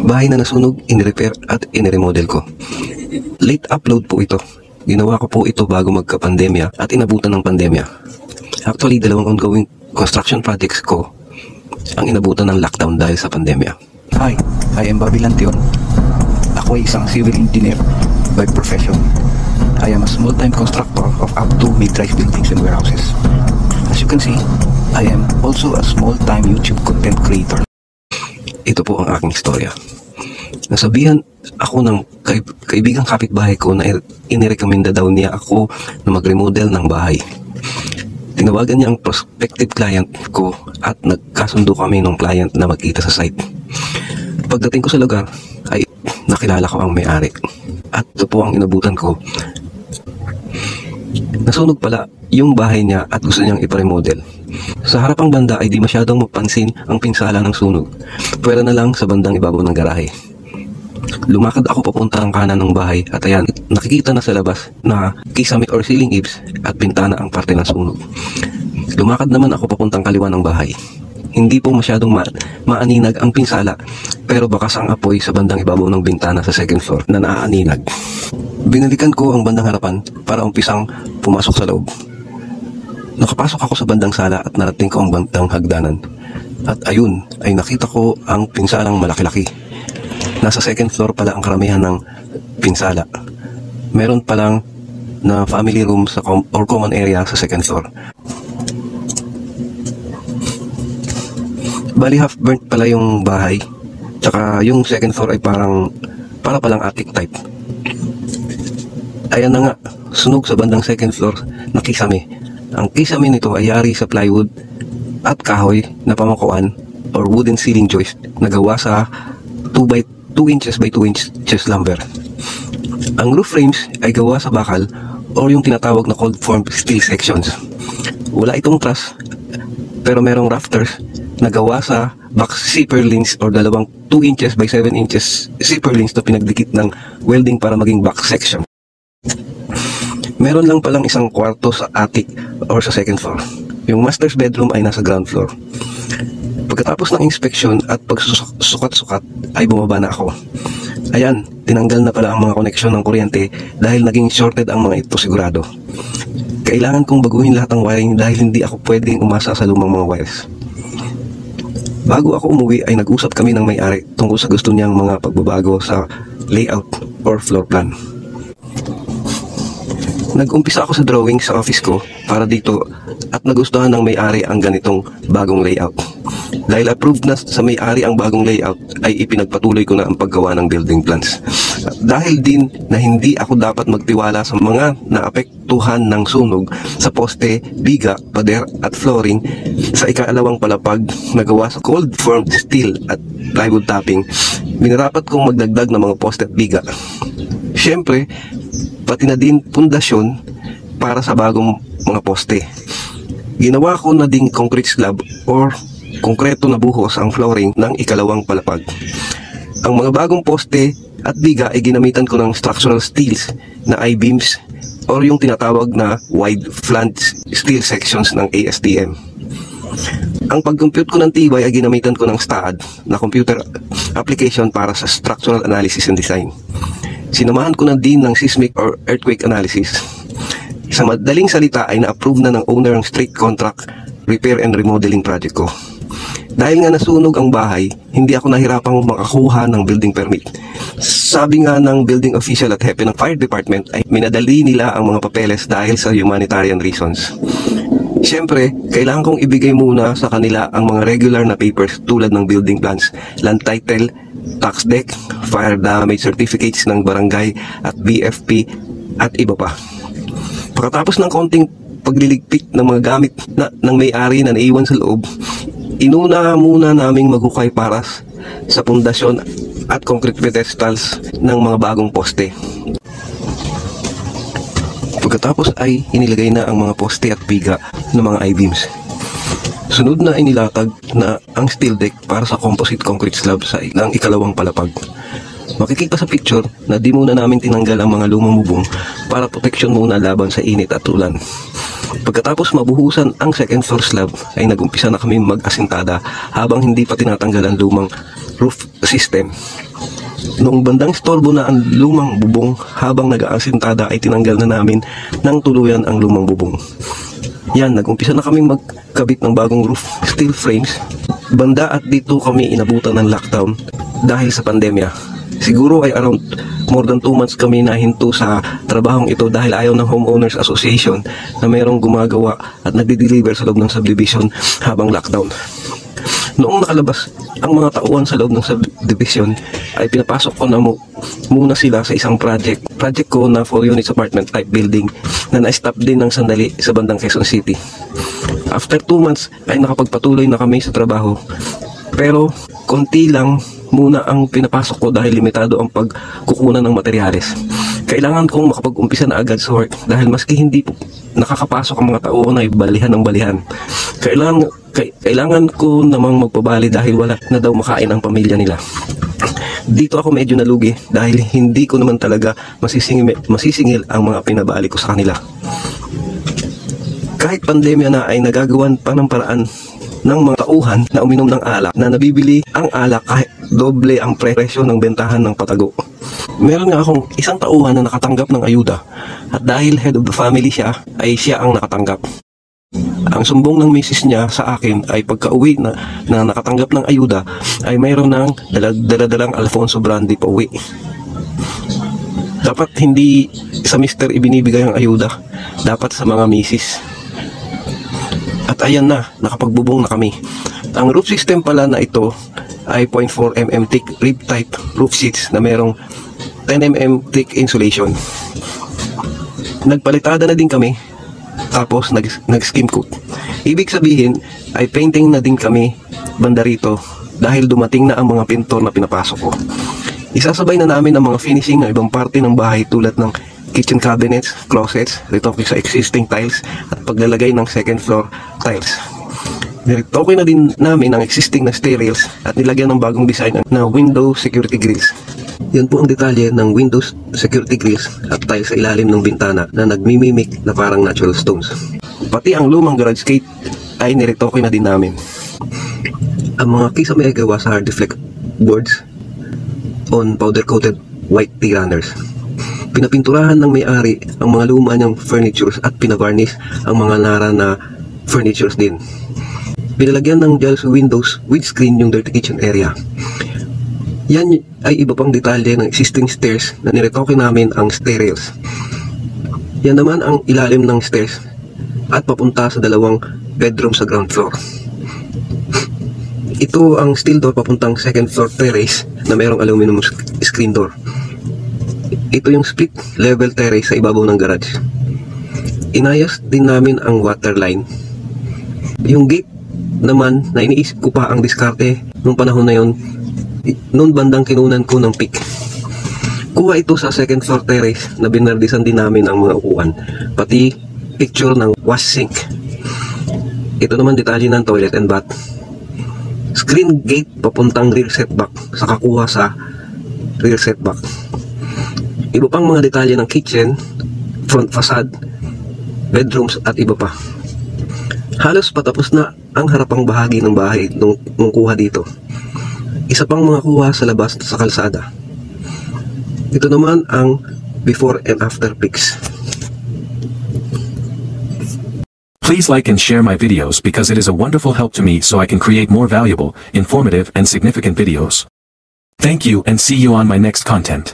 Bahay na nasunog, inirepair at iniremodel ko. Late upload po ito. Ginawa ko po ito bago magka-pandemya at inabutan ng pandemya. Actually, 2 ongoing construction projects ko ang inabutan ng lockdown dahil sa pandemya. Hi, I am Bobby Lantion. Ako ay isang civil engineer by profession. I am a small-time constructor of up to mid-rise buildings and warehouses. As you can see, I am also a small-time YouTube content creator. Ito po ang aking istorya. Nasabihan ako ng kaibigang kapitbahay ko na inirekomenda daw niya ako na mag-remodel ng bahay. Tinawagan niya ang prospective client ko at nagkasundo kami ng client na magkita sa site. Pagdating ko sa lugar ay nakilala ko ang may-ari at ito po ang inabutan ko. Nasunog pala yung bahay niya at gusto niyang iparemodel. Sa harapang banda ay di masyadong mapansin ang pinsala ng sunog. Pwera na lang sa bandang ibabaw ng garahe. Lumakad ako papunta ng kanan ng bahay at ayan, nakikita na sa labas na kisame or ceiling eaves at bintana ang parte ng sunog. Lumakad naman ako papuntang kaliwa ng bahay. Hindi po masyadong maaninag ang pinsala pero bakas ang apoy sa bandang ibabaw ng bintana sa second floor na naaaninag. Binalikan ko ang bandang harapan para umpisang pumasok sa loob. Nakapasok ako sa bandang sala at narating ko ang bandang hagdanan. At ayun, ay nakita ko ang pinsalang malaki-laki. Nasa second floor pala ang karamihan ng pinsala. Meron palang na family room sa or common area sa second floor. Bali half burnt pala yung bahay. Tsaka yung second floor ay para palang attic type. Ayan na nga, sunog sa bandang second floor na kisame. Ang kisame nito ay yari sa plywood at kahoy na pamakuan or wooden ceiling joist na gawa sa 2 inches by 2 inches lumber. Ang roof frames ay gawa sa bakal or yung tinatawag na cold formed steel sections. Wala itong truss pero merong rafters na gawa sa box zipper links or 2 inches by 7 inches zipper links na pinagdikit ng welding para maging box section. Meron lang palang isang kwarto sa attic or sa second floor. Yung master's bedroom ay nasa ground floor. Pagkatapos ng inspeksyon at pagsusukat-sukat ay bumaba na ako. Ayan, tinanggal na pala ang mga koneksyon ng kuryente dahil naging shorted ang mga ito sigurado. Kailangan kong baguhin lahat ng wiring dahil hindi ako pwedeng umasa sa lumang mga wires. Bago ako umuwi ay nag-usap kami ng may-ari tungkol sa gusto niyang mga pagbabago sa layout or floor plan. Nag-umpisa ako sa drawing sa office ko para dito at nagustuhan ng may-ari ang ganitong bagong layout. Dahil approved na sa may-ari ang bagong layout ay ipinagpatuloy ko na ang paggawa ng building plans. Dahil din na hindi ako dapat magtiwala sa mga naapektuhan ng sunog sa poste, biga, pader at flooring sa ikalawang palapag na gawa sa cold formed steel at plywood topping, minarapat kong magdagdag ng mga poste at biga. Siyempre, pati na din pundasyon para sa bagong mga poste. Ginawa ko na ding concrete slab or konkreto na buhos ang flooring ng ikalawang palapag. Ang mga bagong poste at biga ay ginamitan ko ng structural steels na I-beams or yung tinatawag na wide flange steel sections ng ASTM. Ang pag-compute ko ng tibay ay ginamitan ko ng STAAD na computer application para sa structural analysis and design. Sinamahan ko na din ng seismic or earthquake analysis. Sa madaling salita ay na-approve na ng owner ang straight contract repair and remodeling project ko. Dahil nga nasunog ang bahay, hindi ako nahirapang makakuha ng building permit. Sabi nga ng building official at hepe ng fire department ay minadali nila ang mga papeles dahil sa humanitarian reasons. Siyempre, kailangan kong ibigay muna sa kanila ang mga regular na papers tulad ng building plans, land title, tax deck, fire damage certificates ng barangay at BFP at iba pa. Pagkatapos ng konting pagliligpit ng mga gamit ng may-ari na naiwan sa loob, inuna muna naming maghukay para sa pundasyon at concrete pedestals ng mga bagong poste. Pagkatapos ay inilagay na ang mga poste at biga ng mga I-beams. Sunod na inilatag na ang steel deck para sa composite concrete slab sa ikalawang palapag. Makikita sa picture na di muna namin tinanggal ang mga lumang bubong para proteksyon muna laban sa init at ulan. Pagkatapos mabuhusan ang second floor slab ay nagumpisa na kami mag-asintada habang hindi pa tinatanggal ang lumang roof system. Noong bandang istorbo na ang lumang bubong, habang nag-aasintada ay tinanggal na namin ng tuluyan ang lumang bubong. Yan, nag-umpisa na kaming magkabit ng bagong roof steel frames. Banda at dito kami inabutan ng lockdown dahil sa pandemya. Siguro ay around more than 2 months kami nahinto sa trabahong ito dahil ayaw ng Homeowners Association na mayroong gumagawa at nagde-deliver sa loob ng subdivision habang lockdown. Noong nakalabas ang mga tauhan sa loob ng subdivision ay pinapasok ko na muna sila sa isang project ko na 4 units apartment type building na na-stop din ng sandali sa bandang Quezon City. After 2 months ay nakapagpatuloy na kami sa trabaho, pero konti lang muna ang pinapasok ko dahil limitado ang pagkukunan ng materyales. Kailangan kong makapag-umpisa na agad sa work dahil maski hindi po nakakapasok ang mga tao na balihan ng balihan. Kailangan ko namang magpabali dahil wala na daw makain ang pamilya nila. Dito ako medyo nalugi dahil hindi ko naman talaga masisingil ang mga pinabali ko sa kanila. Kahit pandemya na ay nagagawan pa ng paraan ng mga tauhan na uminom ng alak na nabibili ang alak kahit doble ang presyo ng bentahan ng patago. Meron nga akong isang tauhan na nakatanggap ng ayuda at dahil head of the family siya, ay siya ang nakatanggap. Ang sumbong ng misis niya sa akin ay pagka-uwi na nakatanggap ng ayuda ay mayroon ng daladalang Alfonso Brandy pa uwi. Dapat hindi sa mister ibinibigay ang ayuda, dapat sa mga misis. At ayan na, nakapagbubong na kami. Ang roof system pala na ito ay 0.4 mm thick rib type roof sheets na merong 10 mm thick insulation. Nagpalitada na din kami, tapos nag-skim coat. Ibig sabihin ay painting na din kami banda rito dahil dumating na ang mga pintor na pinapasok ko. Isasabay na namin ang mga finishing ng ibang parte ng bahay tulad ng kitchen cabinets, closets, retoke sa existing tiles at paglalagay ng second floor tiles. Niretoke na din namin ang existing na stair rails at nilagyan ng bagong design na window security grills. Yan po ang detalye ng windows security grills at tiles sa ilalim ng bintana na nagmimimik na parang natural stones. Pati ang lumang garage gate ay niretoke na din namin. Ang mga kisame ay gawa sa hard deflect boards on powder coated white T-runners. Pinapinturahan ng may-ari ang mga luma niyang furnitures at pinavarnish ang mga nara na furnitures din. Pinalagyan ng gels windows with screen yung dirty kitchen area. Yan ay iba pang detalye ng existing stairs na niretoke namin ang stair rails. Yan naman ang ilalim ng stairs at papunta sa dalawang bedroom sa ground floor. Ito ang steel door papuntang second floor terrace na mayroong aluminum screen door. Ito yung split level terrace sa ibabaw ng garage. Inayos din namin ang water line. Yung gate naman na iniisip ko pa ang diskarte nung panahon na yon, noon bandang kinunan ko ng pick. Kuha ito sa second floor terrace na binardisan din namin ang mga upuan, pati picture ng wash sink. Ito naman detalye ng toilet and bath. Screen gate papuntang rear setback sa kakuha sa rear setback. Iba pang mga detalye ng kitchen, front facade, bedrooms at iba pa. Halos patapos na ang harapang bahagi ng bahay nung kuha dito. Isa pang mga kuha sa labas sa kalsada. Ito naman ang before and after pics. Please like and share my videos because it is a wonderful help to me so I can create more valuable, informative and significant videos. Thank you and see you on my next content.